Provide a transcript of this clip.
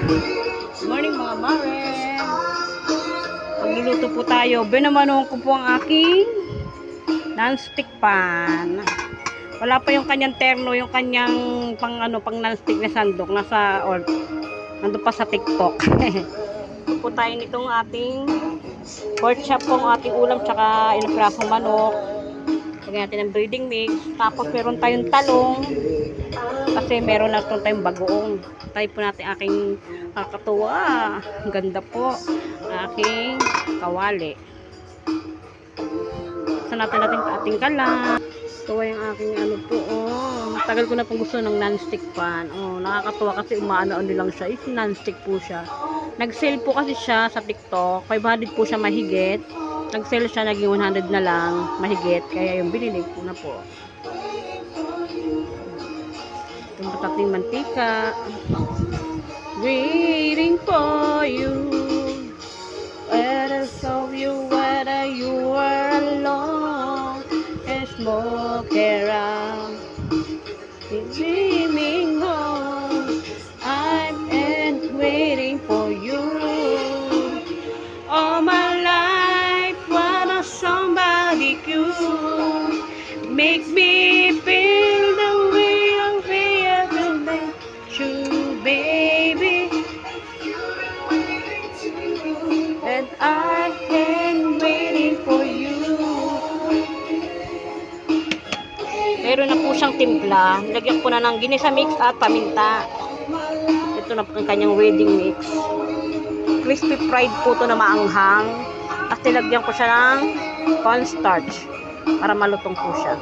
Good morning mga mare. Magluluto po tayo. Binamanong ko po ang aking non-stick pan. Wala pa yung kanyang terno, yung kanyang pang non-stick na sandok nasa nandun pa sa TikTok. Ito po tayo nitong ating pork chop po, ang ating ulam, tsaka ilang pirasong manok. Lagyan natin ng breading mix. Tapos meron tayong talong. Kasi meron na tayong bagoong. Tayo po natin aking kakatuwa. Ang ganda po. Aking kawali. Saan natin ating kalan. Ito yung aking po. Tagal ko na pong gusto ng non-stick pan. Nakakatuwa kasi umaano-ano lang siya. Is non-stick po siya. Nag-sale po kasi siya sa TikTok. 500 po siya mahigit. Nag-sale siya, naging 100 na lang mahigit. Kaya yung binili ko na po. Itong patating mantika. Waiting for you. Whether so you, whether you are alone and smoke around. Dreaming home. I'm waiting for you. All my life, wanna somebody could make me feel the way I feel today. You, baby, and I am waiting for you. Meron na po siyang timpla. Nilagyan ko na ng ginisa mix at paminta. Ito na po ang kanyang wedding mix. Crispy fried po ito na maanghang. At nilagyan ko siya ng cornstarch para malutong po siya.